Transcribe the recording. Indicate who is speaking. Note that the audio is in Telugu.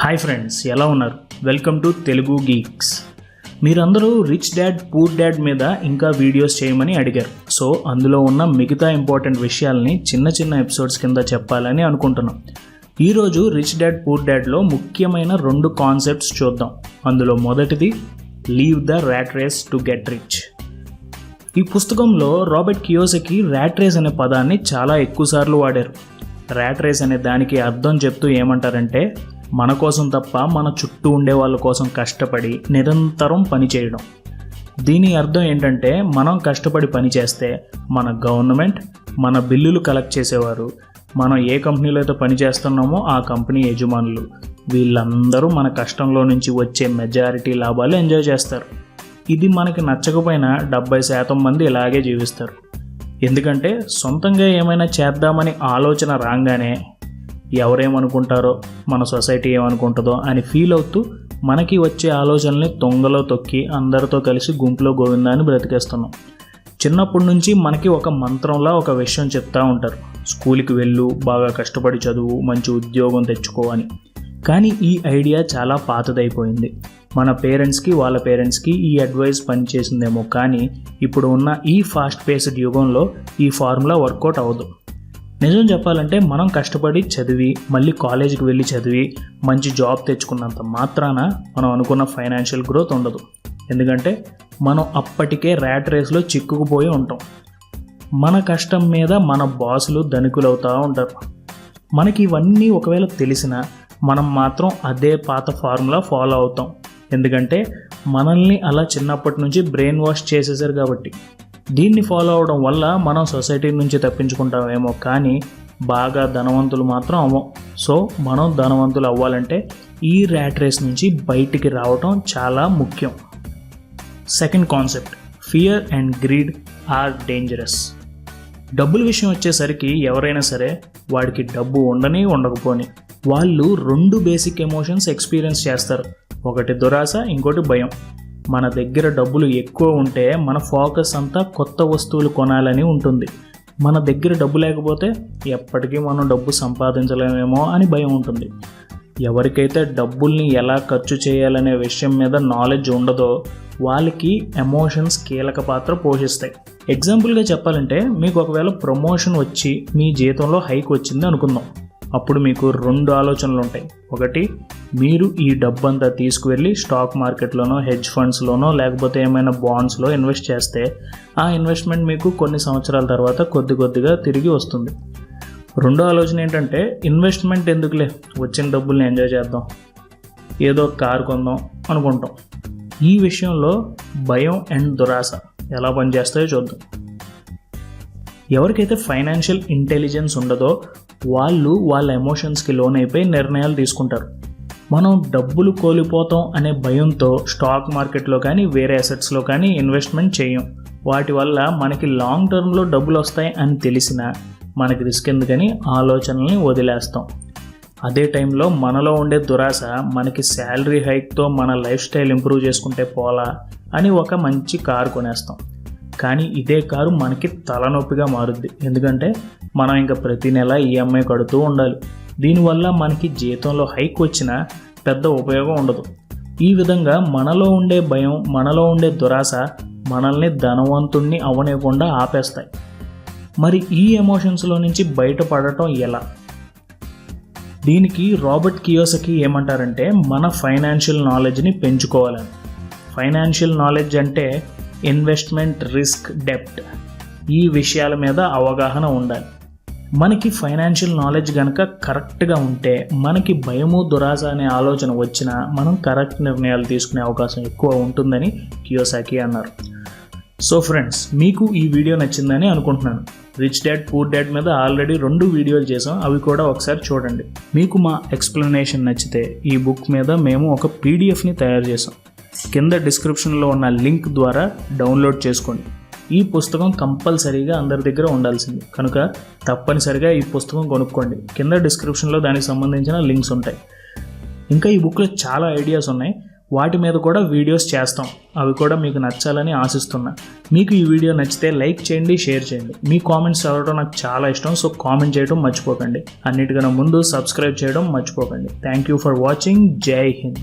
Speaker 1: హాయ్ ఫ్రెండ్స్, ఎలా ఉన్నారు? Welcome to Telugu Geeks. మీరందరూ రిచ్ డాడ్ పూర్ డాడ్ మీద ఇంకా వీడియోస్ చేయమని అడిగారు. సో అందులో ఉన్న మిగతా ఇంపార్టెంట్ విషయాల్ని చిన్న చిన్న ఎపిసోడ్స్ కింద చెప్పాలని అనుకుంటున్నాం. ఈరోజు రిచ్ డాడ్ పూర్ డాడ్లో ముఖ్యమైన 2 కాన్సెప్ట్స్ చూద్దాం. అందులో మొదటిది leave the rat race to get rich. ఈ పుస్తకంలో రాబర్ట్ కియోసకి ర్యాట్ రేస్ అనే పదాన్ని చాలా ఎక్కువసార్లు వాడారు. ర్యాట్ రేస్ అనే దానికి అర్థం చెప్తూ ఏమంటారంటే, మన కోసం తప్ప మన చుట్టూ ఉండే వాళ్ళ కోసం కష్టపడి నిరంతరం పని చేయడం. దీని అర్థం ఏంటంటే, మనం కష్టపడి పని చేస్తే మన గవర్నమెంట్, మన బిల్లులు కలెక్ట్ చేసేవారు, మనం ఏ కంపెనీలో అయితే పని చేస్తున్నామో ఆ కంపెనీ యజమానులు, వీళ్ళందరూ మన కష్టంలో నుంచి వచ్చే మెజారిటీ లాభాలు ఎంజాయ్ చేస్తారు. ఇది మనకి నచ్చకపోయినా 70% మంది ఇలాగే జీవిస్తారు. ఎందుకంటే సొంతంగా ఏమైనా చేద్దామని ఆలోచన రాగానే ఎవరేమనుకుంటారో, మన సొసైటీ ఏమనుకుంటుందో అని ఫీల్ అవుతూ మనకి వచ్చే ఆలోచనల్ని తొంగలో తొక్కి అందరితో కలిసి గుంపులో గోవిందాన్ని బ్రతికేస్తున్నాం. చిన్నప్పటి నుంచి మనకి ఒక మంత్రంలా ఒక విషయం చెప్తూ ఉంటారు, స్కూల్కి వెళ్ళు, బాగా కష్టపడి చదువు, మంచి ఉద్యోగం తెచ్చుకో అని. కానీ ఈ ఐడియా చాలా పాతదైపోయింది. మన పేరెంట్స్కి వాళ్ళ పేరెంట్స్కి ఈ అడ్వైస్ పనిచేసిందేమో, కానీ ఇప్పుడు ఉన్న ఈ ఫాస్ట్ పేస్డ్ యుగంలో ఈ ఫార్ములా వర్కౌట్ అవ్వదు. నిజం చెప్పాలంటే మనం కష్టపడి చదివి మళ్ళీ కాలేజీకి వెళ్ళి చదివి మంచి జాబ్ తెచ్చుకున్నంత మాత్రాన మనం అనుకున్న ఫైనాన్షియల్ గ్రోత్ ఉండదు. ఎందుకంటే మనం అప్పటికే ర్యాట్ రేస్లో చిక్కుకుపోయి ఉంటాం. మన కష్టం మీద మన బాసులు ధనికులు అవుతూ ఉంటారు. మనకి ఇవన్నీ ఒకవేళ తెలిసినా మనం మాత్రం అదే పాత ఫార్ములా ఫాలో అవుతాం. ఎందుకంటే మనల్ని అలా చిన్నప్పటి నుంచి బ్రెయిన్ వాష్ చేసేసారు కాబట్టి. దీన్ని ఫాలో అవడం వల్ల మనం సొసైటీ నుంచి తప్పించుకుంటామేమో, కానీ బాగా ధనవంతులు మాత్రం అవ్వం. సో మనం ధనవంతులు అవ్వాలంటే ఈ ర్యాట్ రేస్ నుంచి బయటికి రావటం చాలా ముఖ్యం. Second concept, fear and greed are dangerous. డబ్బుల విషయం వచ్చేసరికి ఎవరైనా సరే, వాడికి డబ్బు ఉండని ఉండకపోని, వాళ్ళు 2 బేసిక్ ఎమోషన్స్ ఎక్స్పీరియన్స్ చేస్తారు. ఒకటి దురాశ, ఇంకోటి భయం. మన దగ్గర డబ్బులు ఎక్కువ ఉంటే మన ఫోకస్ అంతా కొత్త వస్తువులు కొనాలని ఉంటుంది. మన దగ్గర డబ్బు లేకపోతే ఎప్పటికీ మనం డబ్బు సంపాదించలేమేమో అని భయం ఉంటుంది. ఎవరికైతే డబ్బుల్ని ఎలా ఖర్చు చేయాలనే విషయం మీద నాలెడ్జ్ ఉండదో వాళ్ళకి ఎమోషన్స్ కీలక పాత్ర పోషిస్తాయి. ఎగ్జాంపుల్గా చెప్పాలంటే, మీకు ఒకవేళ ప్రమోషన్ వచ్చి మీ జీతంలో హైక్ వచ్చింది అనుకుందాం. అప్పుడు మీకు 2 ఆలోచనలు ఉంటాయి. ఒకటి, మీరు ఈ డబ్బంతా తీసుకువెళ్ళి స్టాక్ మార్కెట్లోనో, హెడ్జ్ ఫండ్స్లోనో, లేకపోతే ఏమైనా బాండ్స్లో ఇన్వెస్ట్ చేస్తే ఆ ఇన్వెస్ట్మెంట్ మీకు కొన్ని సంవత్సరాల తర్వాత కొద్దిగా తిరిగి వస్తుంది. 2వ ఆలోచన ఏంటంటే, ఇన్వెస్ట్మెంట్ ఎందుకులే, వచ్చిన డబ్బుల్ని ఎంజాయ్ చేద్దాం, ఏదో కారు కొందాం అనుకుంటాం. ఈ విషయంలో భయం అండ్ దురాశ ఎలా పనిచేస్తాయో చూద్దాం. ఎవరికైతే ఫైనాన్షియల్ ఇంటెలిజెన్స్ ఉండదో వాళ్ళు వాళ్ళ ఎమోషన్స్కి లోనైపోయి నిర్ణయాలు తీసుకుంటారు. మనం డబ్బులు కోల్పోతాం అనే భయంతో స్టాక్ మార్కెట్లో కానీ వేరే అసెట్స్లో కానీ ఇన్వెస్ట్మెంట్ చేయం. వాటి వల్ల మనకి లాంగ్ టర్మ్లో డబ్బులు వస్తాయి అని తెలిసినా మనకి రిస్క్ ఎందుకని ఆలోచనల్ని వదిలేస్తాం. అదే టైంలో మనలో ఉండే దురాశ, మనకి శాలరీ హైక్తో మన లైఫ్ స్టైల్ ఇంప్రూవ్ చేసుకుంటే పోలా అని ఒక మంచి కారు కొనేస్తాం. కానీ ఇదే కారు మనకి తలనొప్పిగా మారుద్ది. ఎందుకంటే మనం ఇంకా ప్రతి నెల ఈఎంఐ కడుతూ ఉండాలి. దీనివల్ల మనకి జీతంలో హైక్ వచ్చినా పెద్ద ఉపయోగం ఉండదు. ఈ విధంగా మనలో ఉండే భయం, మనలో ఉండే దురాశ మనల్ని ధనవంతుణ్ణి అవ్వనివ్వకుండా ఆపేస్తాయి. మరి ఈ ఎమోషన్స్లో నుంచి బయటపడటం ఎలా? దీనికి రాబర్ట్ కియోసకి ఏమంటారంటే, మన ఫైనాన్షియల్ నాలెడ్జ్ని పెంచుకోవాలని. ఫైనాన్షియల్ నాలెడ్జ్ అంటే ఇన్వెస్ట్మెంట్, రిస్క్, డెప్ట్, ఈ విషయాల మీద అవగాహన ఉండాలి. మనకి ఫైనాన్షియల్ నాలెడ్జ్ కనుక కరెక్ట్గా ఉంటే మనకి భయము, దురాశ అనే ఆలోచన వచ్చినా మనం కరెక్ట్ నిర్ణయాలు తీసుకునే అవకాశం ఎక్కువ ఉంటుందని కియోసాకి అన్నారు. సో ఫ్రెండ్స్, మీకు ఈ వీడియో నచ్చిందని అనుకుంటున్నాను. రిచ్ డాడ్ పూర్ డాడ్ మీద ఆల్రెడీ 2 వీడియోలు చేసాం, అవి కూడా ఒకసారి చూడండి. మీకు మా ఎక్స్ప్లెనేషన్ నచ్చితే ఈ బుక్ మీద మేము ఒక పీడిఎఫ్ని తయారు చేసాం. కింద డిస్క్రిప్షన్లో ఉన్న లింక్ ద్వారా డౌన్లోడ్ చేసుకోండి. ఈ పుస్తకం కంపల్సరీగా అందరి దగ్గర ఉండాల్సింది కనుక తప్పనిసరిగా ఈ పుస్తకం కొనుక్కోండి. కింద డిస్క్రిప్షన్లో దానికి సంబంధించిన లింక్స్ ఉంటాయి. ఇంకా ఈ బుక్లో చాలా ఐడియాస్ ఉన్నాయి. వాటి మీద కూడా వీడియోస్ చేస్తాం. అవి కూడా మీకు నచ్చాలని ఆశిస్తున్నా. మీకు ఈ వీడియో నచ్చితే లైక్ చేయండి, షేర్ చేయండి. మీ కామెంట్స్ చదవడం నాకు చాలా ఇష్టం. సో కామెంట్ చేయడం మర్చిపోకండి. అన్నిటికన్నా ముందు సబ్స్క్రైబ్ చేయడం మర్చిపోకండి. Thank you for watching. జై హింద్.